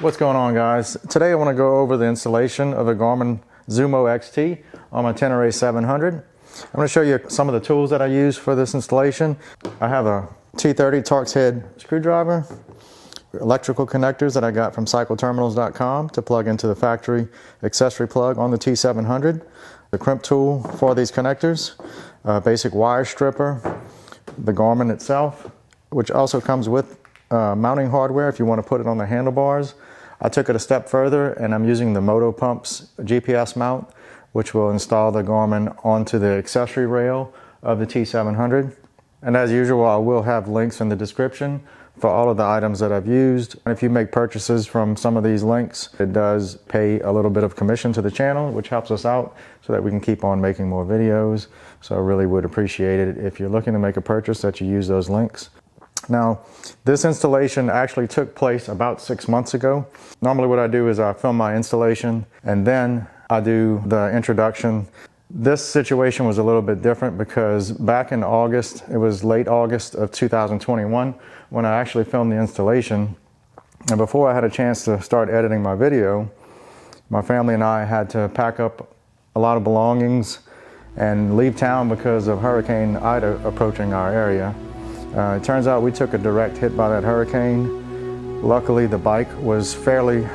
What's going on, guys? Today I want to go over the installation of a Garmin Zumo XT on my Tenere 700. I'm going to show you some of the tools that I use for this installation. I have a T30 Torx head screwdriver, electrical connectors that I got from cycleterminals.com to plug into the factory accessory plug on the T700, the crimp tool for these connectors, a basic wire stripper, the Garmin itself, which also comes with mounting hardware if you want to put it on the handlebars. I took it a step further and I'm using the Moto Pumps GPS mount, which will install the Garmin onto the accessory rail of the T700. And as usual, I will have links in the description for all of the items that I've used. And if you make purchases from some of these links, it does pay a little bit of commission to the channel, which helps us out so that we can keep on making more videos. So I really would appreciate it if you're looking to make a purchase that you use those links. Now, this installation actually took place about 6 months ago. Normally what I do is I film my installation and then I do the introduction. This situation was a little bit different because back in August, it was late August of 2021 when I actually filmed the installation. And before I had a chance to start editing my video, my family and I had to pack up a lot of belongings and leave town because of Hurricane Ida approaching our area. It turns out we took a direct hit by that hurricane. Luckily, the bike was fairly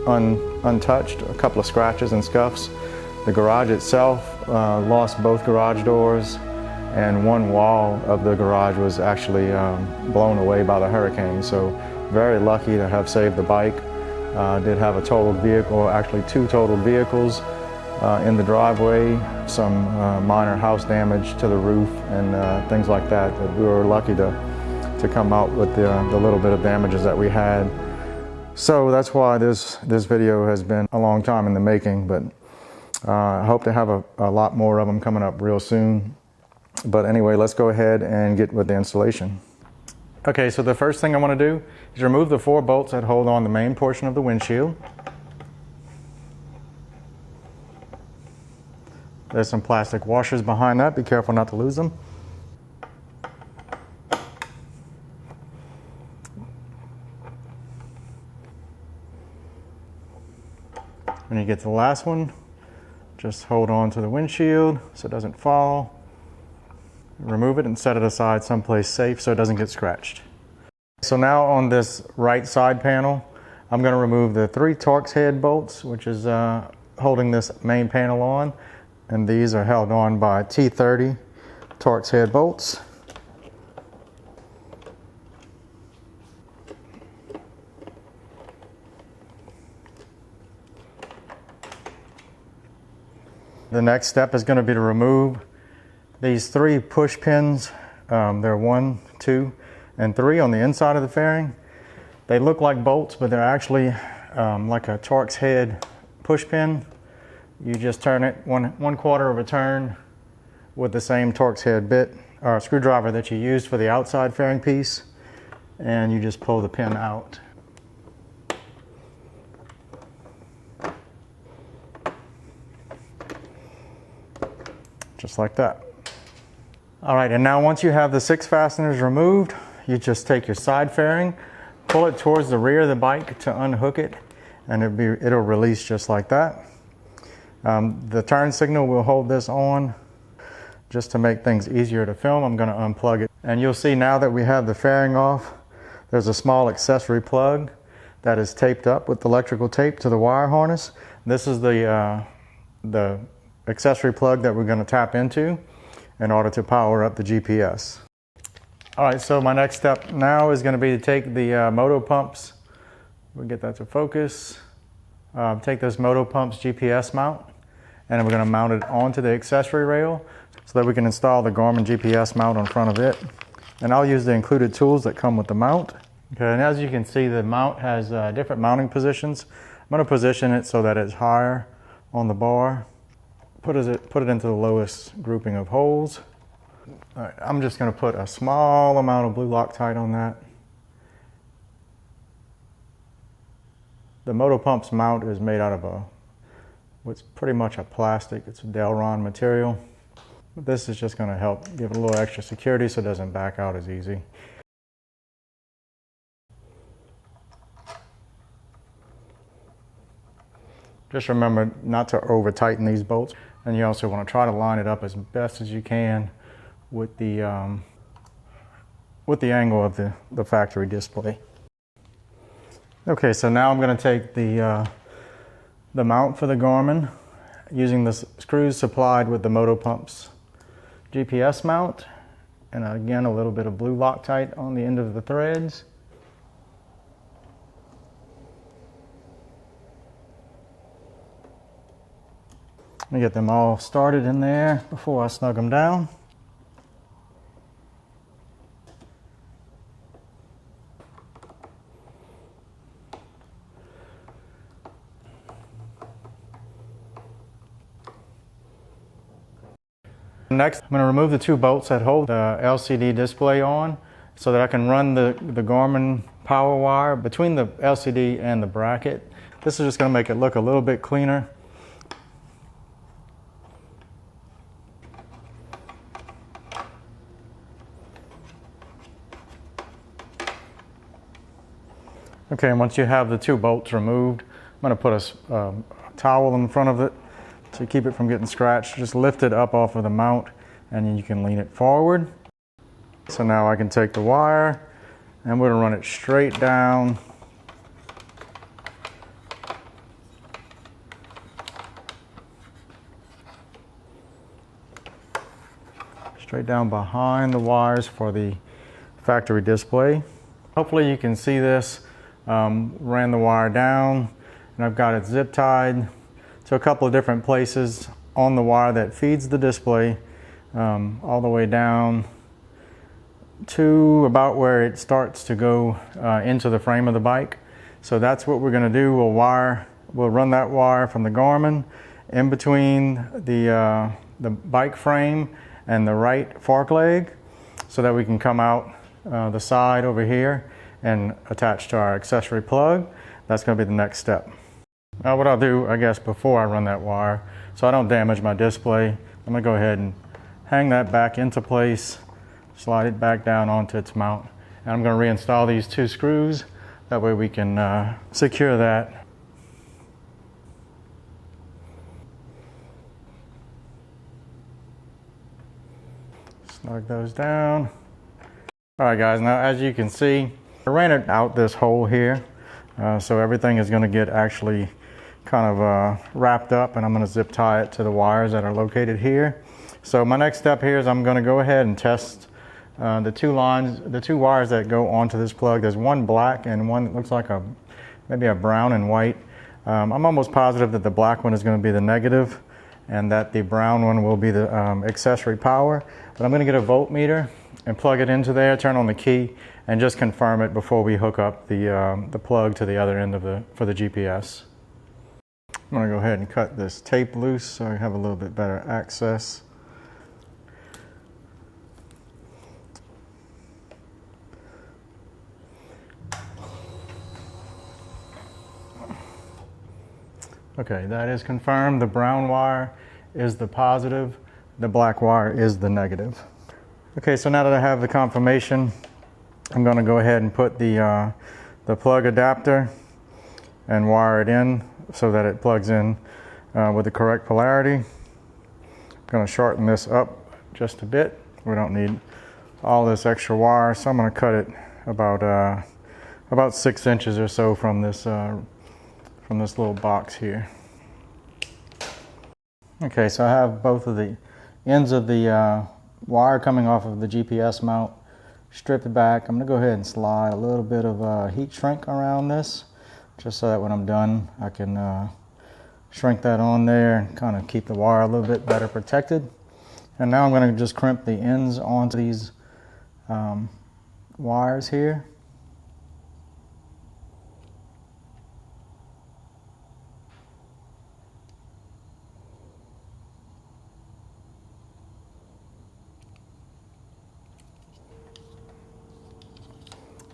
untouched, a couple of scratches and scuffs. The garage itself lost both garage doors, and one wall of the garage was actually blown away by the hurricane. So very lucky to have saved the bike. Did have a totaled vehicle, actually two totaled vehicles in the driveway, some minor house damage to the roof and things like that. But we were lucky to come out with the little bit of damages that we had. So that's why this video has been a long time in the making, but I hope to have a lot more of them coming up real soon. But anyway, let's go ahead and get with the installation. Okay, so the first thing I want to do is remove the 4 bolts that hold on the main portion of the windshield. There's some plastic washers behind that. Be careful not to lose them. When you get to the last one, just hold on to the windshield so it doesn't fall. Remove it and set it aside someplace safe so it doesn't get scratched. So now on this right side panel, I'm going to remove the 3 Torx head bolts, which is holding this main panel on. And these are held on by T30 Torx head bolts. The next step is going to be to remove these 3 push pins. There are 1, 2, and 3 on the inside of the fairing. They look like bolts, but they're actually like a Torx head push pin. You just turn it one quarter of a turn with the same Torx head bit or screwdriver that you used for the outside fairing piece, and you just pull the pin out. Just like that. All right, and now once you have the 6 fasteners removed, you just take your side fairing, pull it towards the rear of the bike to unhook it, and it'll release just like that. The turn signal will hold this on. Just to make things easier to film, I'm going to unplug it. And you'll see now that we have the fairing off, there's a small accessory plug that is taped up with electrical tape to the wire harness. This is the accessory plug that we're going to tap into in order to power up the GPS. All right, so my next step now is going to be to take the Moto Pumps. We'll get that to focus. Take this Moto Pumps GPS mount, and we're going to mount it onto the accessory rail so that we can install the Garmin GPS mount on front of it. And I'll use the included tools that come with the mount. Okay, and as you can see, the mount has different mounting positions. I'm going to position it so that it's higher on the bar. Put it into the lowest grouping of holes. All right, I'm just going to put a small amount of blue Loctite on that. The Moto Pumps mount is made out of what's pretty much a plastic. It's a Delron material. But this is just going to help give it a little extra security so it doesn't back out as easy. Just remember not to over tighten these bolts, and you also want to try to line it up as best as you can with the angle of the factory display. Okay, so now I'm going to take the mount for the Garmin using the screws supplied with the Motopump's GPS mount, and again a little bit of blue Loctite on the end of the threads. Let me get them all started in there before I snug them down. Next, I'm going to remove the two bolts that hold the LCD display on so that I can run the Garmin power wire between the LCD and the bracket. This is just going to make it look a little bit cleaner. Okay, and once you have the two bolts removed, I'm going to put a towel in front of it to keep it from getting scratched. Just lift it up off of the mount and then you can lean it forward. So now I can take the wire and we're going to run it straight down. Straight down behind the wires for the factory display. Hopefully you can see this. Ran the wire down and I've got it zip tied to a couple of different places on the wire that feeds the display, all the way down to about where it starts to go into the frame of the bike. So that's what we're going to do. We'll run that wire from the Garmin in between the bike frame and the right fork leg so that we can come out the side over here and attach to our accessory plug. That's going to be the next step. Now what I'll do, I guess, before I run that wire, so I don't damage my display, I'm going to go ahead and hang that back into place, slide it back down onto its mount, and I'm going to reinstall these two screws. That way we can secure that. Snug those down. All right guys, now as you can see, I ran it out this hole here, so everything is going to get actually kind of wrapped up, and I'm going to zip tie it to the wires that are located here. So my next step here is I'm going to go ahead and test the two wires that go onto this plug. There's one black and one that looks like maybe a brown and white. I'm almost positive that the black one is going to be the negative and that the brown one will be the accessory power. But I'm going to get a voltmeter and plug it into there, turn on the key, and just confirm it before we hook up the plug to the other end for the GPS. I'm going to go ahead and cut this tape loose so I have a little bit better access. Okay, that is confirmed. The brown wire is the positive, the black wire is the negative. Okay, so now that I have the confirmation, I'm going to go ahead and put the plug adapter and wire it in so that it plugs in with the correct polarity. I'm going to shorten this up just a bit. We don't need all this extra wire, so I'm going to cut it about 6 inches or so from this little box here. Okay, so I have both of the ends of the wire coming off of the GPS mount stripped back. I'm going to go ahead and slide a little bit of heat shrink around this, just so that when I'm done I can shrink that on there and kind of keep the wire a little bit better protected. And now I'm going to just crimp the ends onto these wires here.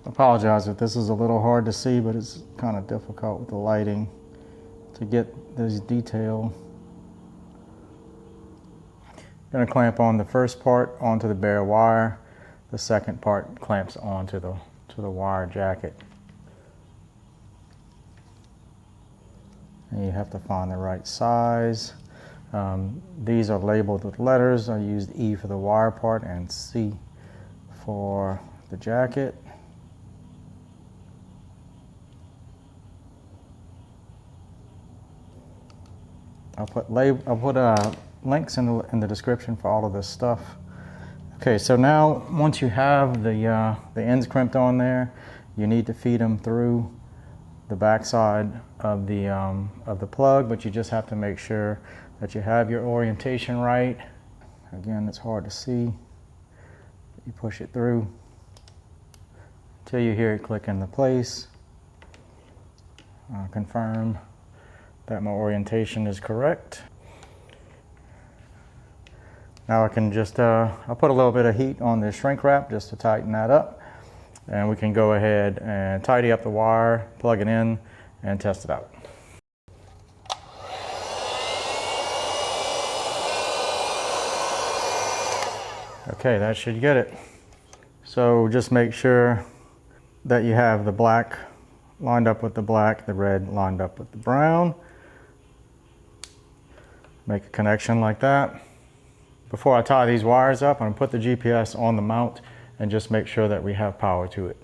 I apologize if this is a little hard to see, but it's kind of difficult with the lighting to get this detail. I'm going to clamp on the first part onto the bare wire. The second part clamps onto the wire jacket. and you have to find the right size. These are labeled with letters. I used E for the wire part and C for the jacket. I'll put links in the description for all of this stuff. Okay, so now once you have the ends crimped on there, you need to feed them through the backside of the plug, but you just have to make sure that you have your orientation right. Again, it's hard to see. You push it through until you hear it click into place. Confirm that my orientation is correct. Now I can just, I'll put a little bit of heat on the shrink wrap just to tighten that up. And we can go ahead and tidy up the wire, plug it in, and test it out. Okay, that should get it. So just make sure that you have the black lined up with the black, the red lined up with the brown. Make a connection like that. Before I tie these wires up, I'm going to put the GPS on the mount and just make sure that we have power to it.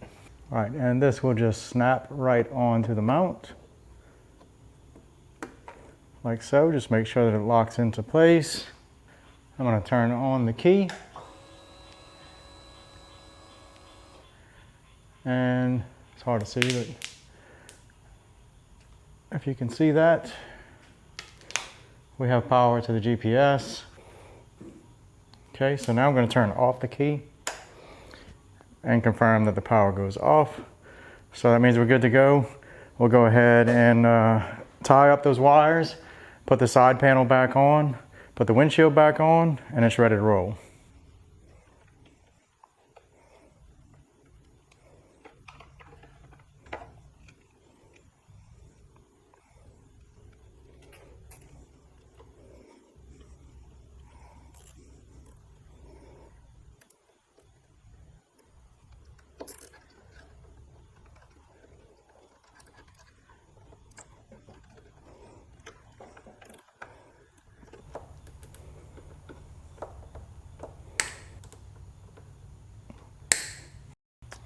All right, and this will just snap right onto the mount. Like so, just make sure that it locks into place. I'm going to turn on the key. And it's hard to see, but if you can see that, we have power to the GPS. Okay, so now I'm going to turn off the key and confirm that the power goes off. So that means we're good to go. We'll go ahead and tie up those wires, put the side panel back on, put the windshield back on, and it's ready to roll.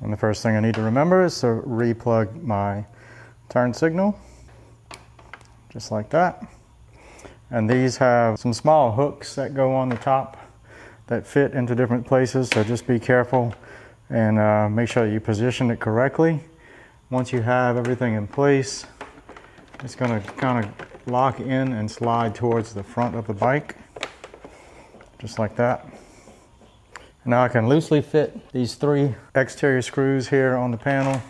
And the first thing I need to remember is to re-plug my turn signal, just like that. And these have some small hooks that go on the top that fit into different places, so just be careful and make sure you position it correctly. Once you have everything in place, it's going to kind of lock in and slide towards the front of the bike, just like that. Now I can loosely fit these 3 exterior screws here on the panel.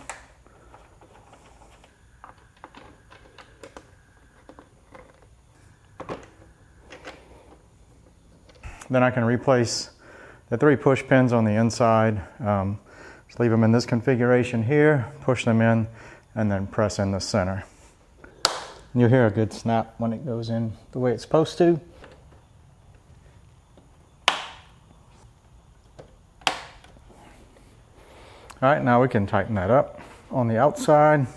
Then I can replace the 3 push pins on the inside. Just leave them in this configuration here, push them in, and then press in the center. You'll hear a good snap when it goes in the way it's supposed to. All right, now we can tighten that up on the outside.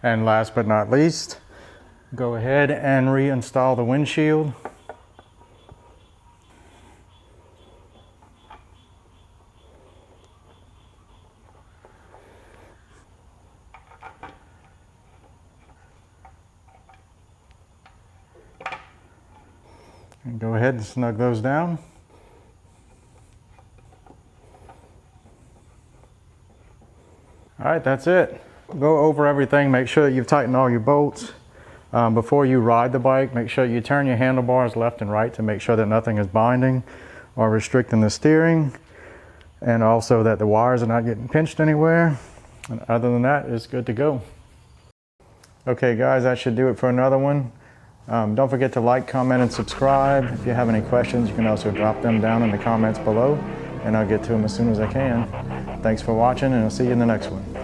And last but not least, go ahead and reinstall the windshield. And go ahead and snug those down. All right, that's it. Go over everything, make sure that you've tightened all your bolts. Before you ride the bike, make sure you turn your handlebars left and right to make sure that nothing is binding or restricting the steering, and also that the wires are not getting pinched anywhere. And other than that, it's good to go. Okay guys, that should do it for another one. Don't forget to like, comment, and subscribe. If you have any questions, you can also drop them down in the comments below, and I'll get to them as soon as I can. Thanks for watching, and I'll see you in the next one.